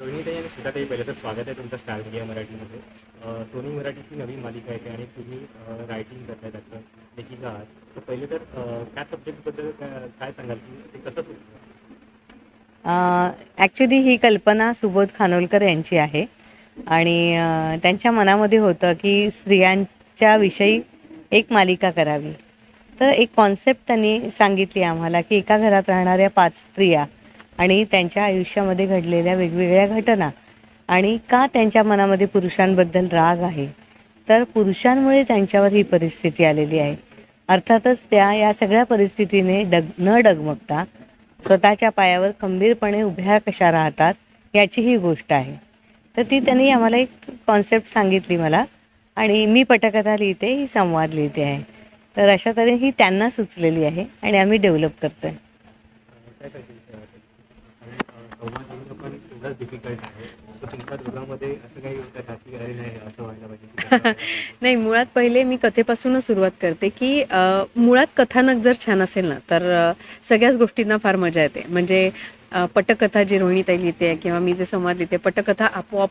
रोहिणीताई आणि सीताताई, पहिलं तर स्वागत आहे तुमचं स्टार मीडिया मराठीमध्ये. सोनी मराठीची नवीन मालिका येते आणि तुम्ही रायटिंग करताय त्याचं, लेखिका आहात. तर पहिले तर त्या सब्जेक्टबद्दल काय सांगाल की ते कसं सुरू? ॲक्च्युली ही कल्पना सुबोध खानोलकर यांची आहे आणि त्यांच्या मनामध्ये होतं की स्त्रियांच्या विषयी एक मालिका करावी. तर एक कॉन्सेप्ट त्यांनी सांगितली आम्हाला की एका घरात राहणाऱ्या 5 स्त्रिया आणि त्यांच्या आयुष्यामध्ये घडलेल्या वेगवेगळ्या घटना आणि का त्यांच्या मनामध्ये पुरुषांबद्दल राग आहे. तर पुरुषांमुळे त्यांच्यावर ही परिस्थिती आलेली आहे. अर्थातच त्या या सगळ्या परिस्थितीने न डगमगता स्वतःच्या पायावर खंबीरपणे उभ्या कशा राहतात याची ही गोष्ट आहे. तर ती त्यांनी आम्हाला एक कॉन्सेप्ट सांगितली मला आणि मी पटकथा लिहिते, ही संवाद लिहिते आहे. तर अशा तऱ्हेने ही त्यांना सुचलेली आहे आणि आम्ही डेव्हलप करतो आहे. काय सांगतील आणि संवाद लिहिणं पण एवढंच डिफिकल्ट आहे. तर तुमच्या दोघांमध्ये असं काही होतं का की अरे नाही असं व्हायला पाहिजे की तसं व्हायला पाहिजे? नाही, मुळात पहिले मी कथेपासूनच सुरुवात करते की मुळात कथानक जर छान असेल ना तर सगळ्याच गोष्टींना फार मजा येते. म्हणजे पटकथा जी रोहिणीताई लिहिते किंवा मी जे संवाद लिहिते, पटकथा आपोआप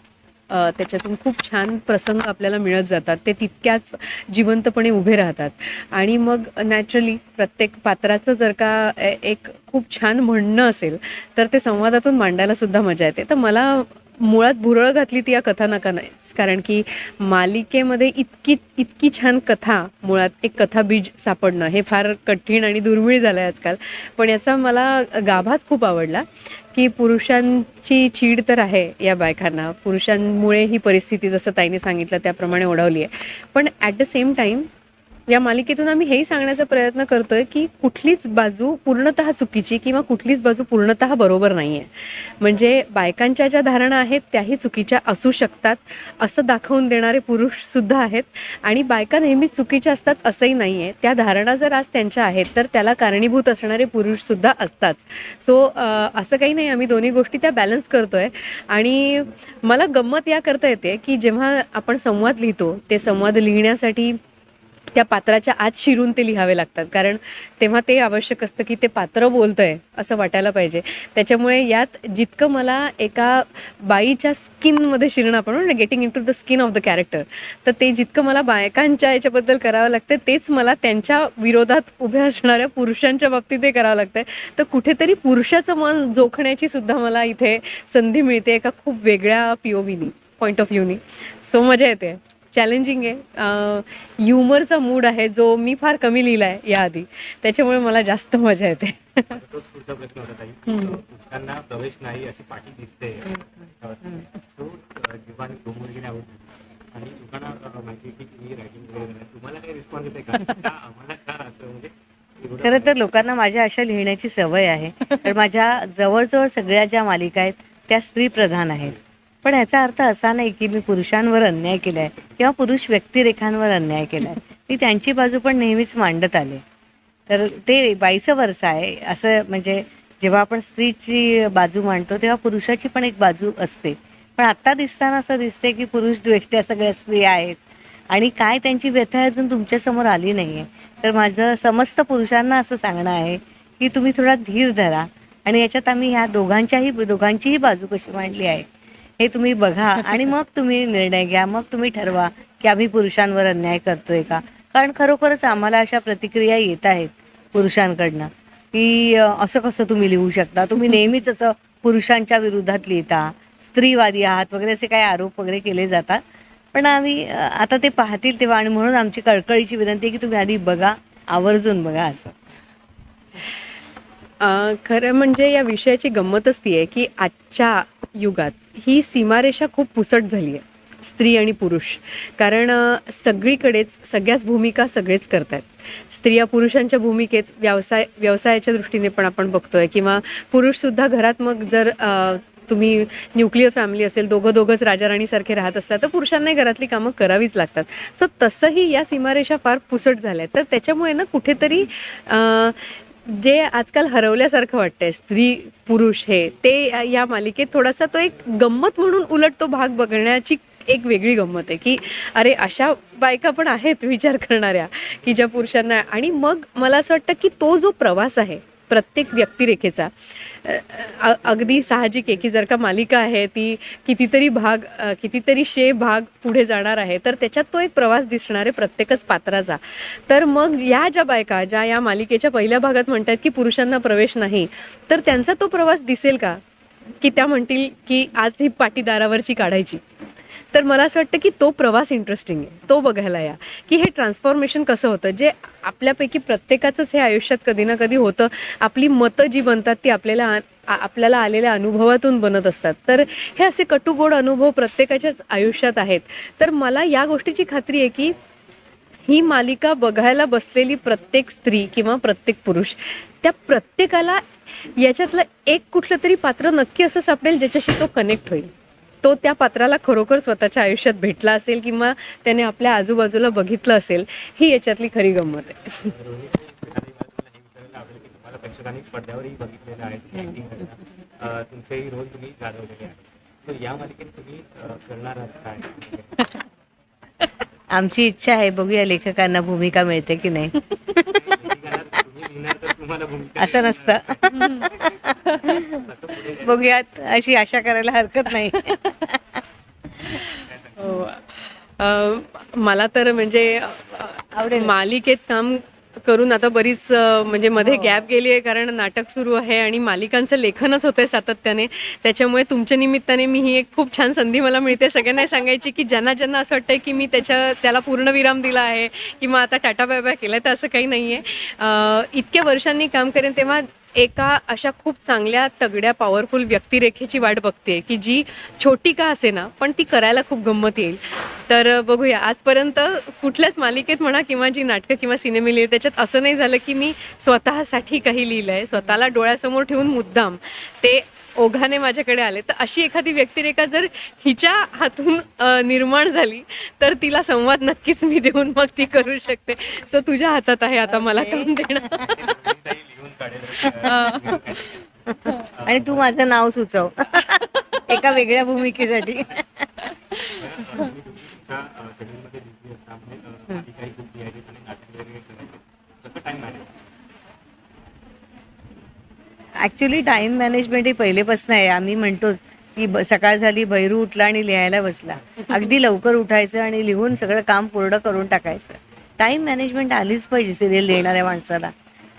त्याच्यातून खूप छान प्रसंग आपल्याला मिळत जातात. ते तितक्याच जिवंतपणे उभे राहतात आणि मग नॅचरली प्रत्येक पात्राचं जर का एक खूप छान म्हणणं असेल तर ते संवादातून मांडायला सुद्धा मजा येते. तर मला मुळात भुरळ घातली ती या कथानकानेच, कारण की मालिकेमध्ये इतकी इतकी छान कथा, मुळात एक कथाबीज सापडणं हे फार कठीण आणि दुर्मिळ झालं आहे आजकाल. पण याचा मला गाभाच खूप आवडला की पुरुषांची चीड तर आहे या बायकांना, पुरुषांमुळे ही परिस्थिती जसं ताईने सांगितलं त्याप्रमाणे ओढवली आहे. पण ॲट द सेम टाईम या मालिकेतून आम्ही हेही सांगण्याचा प्रयत्न करतोय की कुठलीच बाजू पूर्णतः चुकीची किंवा कुठलीच बाजू पूर्णतः बरोबर नाही आहे. म्हणजे बायकांच्या ज्या धारणा आहेत त्याही चुकीच्या असू शकतात असं दाखवून देणारे पुरुषसुद्धा आहेत आणि बायका नेहमीच चुकीच्या असतात असंही नाही आहे. त्या धारणा जर आज त्यांच्या आहेत तर त्याला कारणीभूत असणारे पुरुषसुद्धा असतात. सो असं काही नाही, आम्ही दोन्ही गोष्टी त्या बॅलन्स करतोय. आणि मला गंमत या करता येते की जेव्हा आपण संवाद लिहितो, ते संवाद लिहिण्यासाठी त्या पात्राच्या आत शिरून ते लिहावे लागतात, कारण तेव्हा ते आवश्यक असतं की ते पात्र बोलतंय असं वाटायला पाहिजे. त्याच्यामुळे यात जितकं मला एका बाईच्या स्किनमध्ये शिरणं, आपण म्हणून getting into the skin of the character, तर ते जितकं मला बायकांच्या याच्याबद्दल करावं लागतं तेच मला त्यांच्या विरोधात उभ्या असणाऱ्या पुरुषांच्या बाबतीत ते करावं लागतं. तर कुठेतरी पुरुषाचं मन जोखण्याची सुद्धा मला इथे संधी मिळते एका खूप वेगळ्या POVनी, पॉईंट ऑफ व्ह्यूनी. सो मजा येते, चॅलेंजिंग आहे. ह्युमरचा मूड आहे जो मी फार कमी लिहिला आहे याआधी, त्याच्यामुळे मला जास्त मजा येते. माझा तोच पुढचा प्रश्न होता ताई. पुरुषांना प्रवेश नाही अशी पाठी दिसते त्याच्यावर. सो जेव्हा आणि प्रोमोशन आवडतो आणि लोकांना माहिती आहे की तुम्ही रायटिंग वगैरे करताय, तुम्हाला काही रिस्पॉन्स येते का का आम्हाला का असं म्हणजे एवढं खरं तर लोकांना माझ्या अशा लिहिण्याची सवय आहे. तर माझ्या जवळजवळ सगळ्या ज्या मालिका आहेत त्या स्त्रीप्रधान आहेत. पण याचा अर्थ असा नाही की मी पुरुषांवर अन्याय केला आहे किंवा पुरुष व्यक्तिरेखांवर अन्याय केला आहे. मी त्यांची बाजू पण नेहमीच मांडत आले. तर ते वाईस वर्सा आहे. असं म्हणजे जेव्हा आपण स्त्रीची बाजू मांडतो तेव्हा पुरुषाची पण एक बाजू असते. पण आत्ता दिसताना असं दिसते की पुरुष द्वेष्ट्या सगळ्या स्त्रिया आहेत आणि काय त्यांची व्यथा अजून तुमच्यासमोर आली नाही आहे. तर माझं समस्त पुरुषांना असं सांगणं आहे की तुम्ही थोडा धीर धरा आणि याच्यात आम्ही ह्या दोघांचीही बाजू कशी मांडली आहे हे तुम्ही बघा आणि मग तुम्ही निर्णय घ्या. मग तुम्ही ठरवा की आम्ही पुरुषांवर अन्याय करतोय का. कारण खरोखरच आम्हाला अशा प्रतिक्रिया येत आहेत पुरुषांकडनं की असं कसं तुम्ही लिहू शकता, तुम्ही नेहमीच असं पुरुषांच्या विरोधात लिहिता, स्त्रीवादी आहात वगैरे असे काही आरोप वगैरे केले जातात. पण आम्ही आता ते पाहतील तेव्हा, आणि म्हणून आमची कळकळीची विनंती आहे की तुम्ही आधी बघा, आवर्जून बघा असं. खरं म्हणजे या विषयाची गंमतच ती आहे की आजच्या युगात ही सीमारेषा खूप पुसट झाली आहे, स्त्री आणि पुरुष. कारण सगळीकडेच सगळ्याच भूमिका सगळेच करत आहेत. स्त्रिया पुरुषांच्या भूमिकेत व्यवसायाच्या दृष्टीने पण आपण बघतोय, किंवा पुरुषसुद्धा घरात, मग जर तुम्ही न्यूक्लिअर फॅमिली असेल, दोघंच राजा राणीसारखे राहत असतात, तर पुरुषांनाही घरातली कामं करावीच लागतात. सो तसंही या सीमारेषा फार पुसट झाल्या आहेत. तर त्याच्यामुळे ना कुठेतरी जे आजकाल हरवल्यासारखं वाटतंय स्त्री पुरुष हे, ते या मालिकेत थोडासा तो एक गंमत म्हणून उलट तो भाग बघण्याची एक वेगळी गंमत आहे की अरे अशा बायका पण आहेत विचार करणाऱ्या की ज्या पुरुषांना. आणि मग मला असं वाटतं की तो जो प्रवास आहे प्रत्येक व्यक्तिरेखेचा अगदी साहजिक आहे की जर का मालिका आहे ती कितीतरी भाग पुढे जाणार आहे तर त्याच्यात तो एक प्रवास दिसणार आहे प्रत्येकच पात्राचा. तर मग या ज्या बायका ज्या या मालिकेच्या पहिल्या भागात म्हणतात की पुरुषांना प्रवेश नाही, तर त्यांचा तो प्रवास दिसेल का, की त्या म्हणतील की आज ही पाटी दारावरची काढायची. तर मला असं वाटतं की तो प्रवास इंटरेस्टिंग आहे, तो बघायला या की हे ट्रान्सफॉर्मेशन कसं होतं. जे आपल्यापैकी प्रत्येकाचंच हे आयुष्यात कधी ना कधी होतं. आपली मतं जी बनतात ती आपल्याला आलेल्या अनुभवातून बनत असतात. तर हे असे कटुगोड अनुभव प्रत्येकाच्याच आयुष्यात आहेत. तर मला या गोष्टीची खात्री आहे की ही मालिका बघायला बसलेली प्रत्येक स्त्री किंवा प्रत्येक पुरुष, त्या प्रत्येकाला याच्यातलं एक कुठलं तरी पात्र नक्की असं सापडेल ज्याच्याशी तो कनेक्ट होईल. तो त्या पात्राला खरोखर स्वतःच्या आयुष्यात भेटला असेल किंवा त्याने आपल्या आजूबाजूला बघितलं असेल. ही याच्यातली खरी गंमत आहे. तुम्हाला प्रेक्षकांनी पडद्यावरही बघितलेलं आहे, acting करताना. तुमचेही रोल तुम्ही गाजवलेले आहेत. सो या मालिकेत तुम्ही करणार आहात काय? आमची इच्छा आहे, बघूया लेखकांना भूमिका मिळते की नाही. तुम्ही लिहिणार तर तुम्हाला भूमिका असं नसतं. बघूयात, अशी आशा करायला हरकत नाही. मला तर म्हणजे आवडेल. मालिकेत काम करून आता बरीच म्हणजे मध्ये गॅप गेली आहे कारण नाटक सुरू आहे आणि मालिकांचं लेखनच होतंय सातत्याने. त्याच्यामुळे तुमच्या निमित्ताने मी ही एक खूप छान संधी मला मिळते सगळ्यांना सांगायची की ज्यांना असं वाटतंय की मी त्याला पूर्णविराम दिला आहे किंवा आता टाटा बाय बाय केलं, तर असं काही नाही आहे. इतक्या वर्षांनी काम करेन तेव्हा एका अशा खूप चांगल्या तगड्या पॉवरफुल व्यक्तिरेखेची वाट बघते की जी छोटी का असे ना पण ती करायला खूप गंमत येईल. तर बघूया. आजपर्यंत कुठल्याच मालिकेत म्हणा किंवा जी नाटकं किंवा सिनेमे लिहिले त्याच्यात असं नाही झालं की मी स्वतःसाठी काही लिहिलं आहे. स्वतःला डोळ्यासमोर ठेवून मुद्दाम ते ओघाने माझ्याकडे आले. तर अशी एखादी व्यक्तिरेखा जर हिच्या हातून निर्माण झाली तर तिला संवाद नक्कीच मी देऊन मग ती करू शकते. सो तुझ्या हातात आहे आता मला काम देणं. लिहून काढेल. आणि तू माझं नाव सुचव एका वेगळ्या भूमिकेसाठी. तुम्ही तुमच्या शेड्यूलमध्ये बिझी असता, म्हणजे मालिकाही खूप लिहायची आणि नाटक वगैरे करायचे. कसं time manage? Actually time management ही पहिलेपासून आहे. आम्ही म्हणतो की सकाळ झाली, भैरू उठला आणि लिहायला बसला. अगदी लवकर उठायचं आणि लिहून सगळं काम पूर्ण करून टाकायचं. टाईम मॅनेजमेंट आलीच पाहिजे सिरियल लिहिणाऱ्या माणसाला.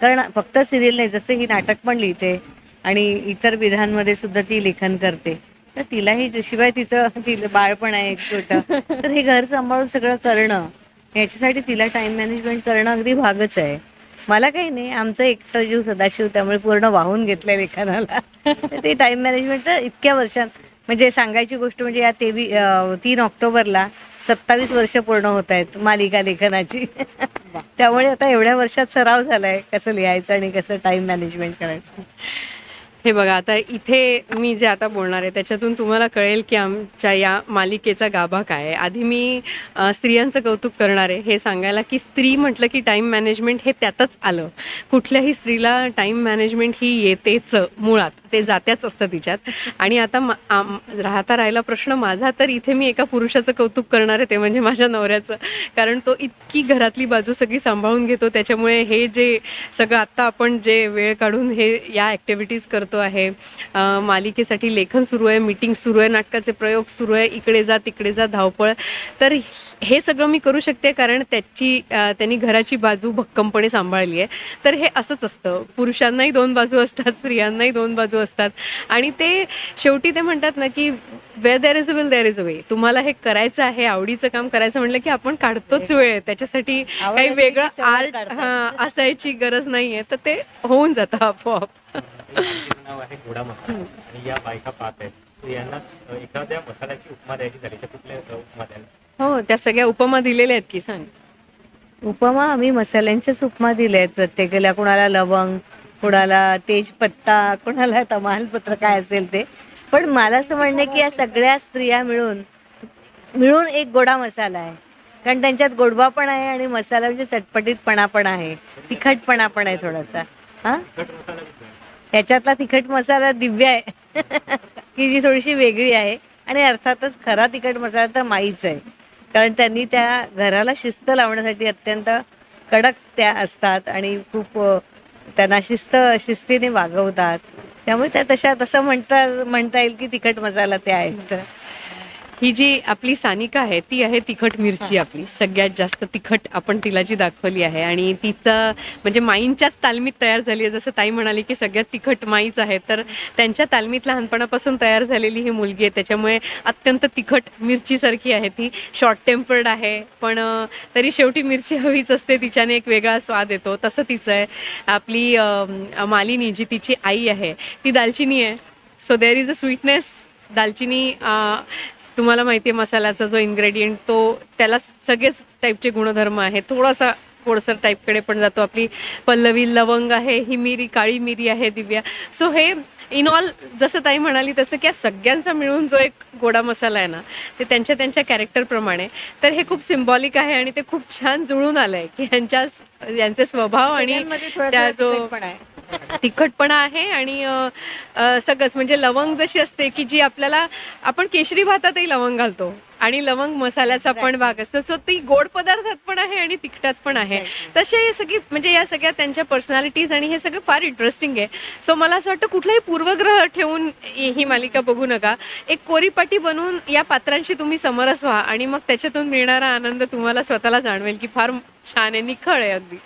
कारण फक्त सिरियल नाही, जसं ही नाटक पण लिहिते आणि इतर विधांमध्ये सुद्धा ती लेखन करते, तर तिलाही शिवाय तिचं बाळ पण आहे एक छोटं. तर हे घर सांभाळून सगळं करणं, याच्यासाठी तिला टाईम मॅनेजमेंट करणं अगदी भागच आहे. मला काही नाही, आमचं एकटा जीव सदाशिव, त्यामुळे पूर्ण वाहून घेतलंय लेखनाला. ते टाईम मॅनेजमेंट तर इतक्या वर्षात, म्हणजे सांगायची गोष्ट म्हणजे या 3 ऑक्टोबरला 27 वर्ष पूर्ण होत आहेत मालिका लेखनाची. त्यामुळे आता एवढ्या वर्षात सराव झालाय कसं लिहायचं आणि कसं टाईम मॅनेजमेंट करायचं. हे बघा, आता इथे मी जे आता बोलणार आहे त्याच्यातून तुम्हाला कळेल की आमच्या या मालिकेचा गाभा काय आहे. आधी मी स्त्रियांचं कौतुक करणार आहे हे सांगायला की स्त्री म्हटलं की टाईम मॅनेजमेंट हे त्यातच आलं. कुठल्याही स्त्रीला टाईम मॅनेजमेंट ही येतेच मुळात, ते जात्याच असतं तिच्यात. आणि आता राहिला प्रश्न माझा, तर इथे मी एका पुरुषाचं कौतुक करणार आहे, ते म्हणजे माझ्या नवऱ्याचं. कारण तो इतकी घरातली बाजू सगळी सांभाळून घेतो. त्याच्यामुळे हे जे सगळं आत्ता आपण जे वेळ काढून हे या ॲक्टिव्हिटीज करतो आहे, मालिकेसाठी लेखन सुरू आहे, मीटिंग सुरू आहे, नाटकाचे प्रयोग सुरू आहे, इकडे जा तिकडे जा धावपळ, तर हे सगळं मी करू शकते कारण त्यांनी घराची बाजू भक्कमपणे सांभाळली आहे. तर हे असंच असतं, पुरुषांनाही 2 बाजू असतात, स्त्रियांनाही 2 बाजू असतात. आणि ते शेवटी ते म्हणतात ना की where there is a will there is a way. तुम्हाला हे करायचं आहे, आवडीचं काम करायचं म्हटलं की आपण काढतोच वेळ. त्याच्यासाठी काही वेगळं आर्ट असायची गरज नाही आहे, तर ते होऊन जातं आपोआप. नाव आहे गोडा मसाला आणि या बायका पाच आहेत. तर यांना एखाद्या मसाल्याची उपमा द्यायची झाली तर कुठल्या उपमा द्याल? हो, त्या सगळ्या उपमा दिलेल्या आहेत की सांग. उपमा आम्ही मसाल्यांच्याच उपमा दिल्या आहेत प्रत्येकाला. कुणाला लवंग, कुणाला तेजपत्ता, कुणाला तमालपत्र, काय असेल ते. पण मला असं म्हणणं की या सगळ्या स्त्रिया मिळून एक गोडा मसाला आहे. कारण त्यांच्यात गोडवा पण आहे आणि मसाला म्हणजे चटपटीतपणा पण आहे, तिखटपणा पण आहे थोडासा. हा, ह्याच्यातला तिखट मसाला दिव्य आहे की जी थोडीशी वेगळी आहे. आणि अर्थातच खरा तिखट मसाला तर माईच आहे, कारण त्यांनी त्या घराला शिस्त लावण्यासाठी अत्यंत कडक त्या असतात आणि खूप त्यांना शिस्तीने वागवतात. त्यामुळे त्या तसं म्हणता येईल की तिखट मसाला ते आहेत. ही जी आपली सानिका आहे ती आहे तिखट मिरची आपली सगळ्यात जास्त तिखट आपण तिला जी दाखवली आहे आणि तिचं म्हणजे माईंच्याच तालमीत तयार झाली आहे. जसं ताई म्हणाली की सगळ्यात तिखट माईच आहे, तर त्यांच्या तालमीत लहानपणापासून तयार झालेली ही मुलगी आहे. त्याच्यामुळे अत्यंत तिखट मिरचीसारखी आहे ती. शॉर्ट टेम्पर्ड आहे पण तरी शेवटी मिरची हवीच असते, तिच्याने एक वेगळा स्वाद येतो. तसं तिचं आहे. आपली मालिनी जी तिची आई आहे ती दालचिनी आहे. So there is a sweetness. दालचिनी तुम्हाला माहिती आहे मसाल्याचा जो इन्ग्रेडियंट तो त्याला सगळेच टाईपचे गुणधर्म आहेत. थोडंसं टाईपकडे पण जातो. आपली पल्लवी लवंग आहे, ही मिरी काळी मिरी आहे दिव्या. सो हे इन ऑल जसं ताई म्हणाली तसं की या सगळ्यांचा मिळून जो एक गोडा मसाला आहे ना ते त्यांच्या कॅरेक्टरप्रमाणे तर हे खूप सिम्बॉलिक आहे आणि ते खूप छान जुळून आलं आहे की यांचे स्वभाव आणि सगळ्यांमध्ये थोडा त्या जो तिखटपणा आहे. तिखटपणा आहे आणि सगळंच म्हणजे लवंग जशी असते की जी आपल्याला आपण केशरी भातातही लवंग घालतो आणि लवंग मसाल्याचा पण भाग असतो. सो ती गोड पदार्थात पण आहे आणि तिखटात पण आहे. तसे हे सगळी म्हणजे या सगळ्या त्यांच्या पर्सनॅलिटीज आणि हे सगळं फार इंटरेस्टिंग आहे. सो मला असं वाटतं कुठलाही पूर्वग्रह ठेवून ही मालिका बघू नका. एक कोरीपाटी बनवून या पात्रांशी तुम्ही समरस व्हा आणि मग त्याच्यातून मिळणारा आनंद तुम्हाला स्वतःला जाणवेल की फार छान आहे, निखळ आहे अगदी.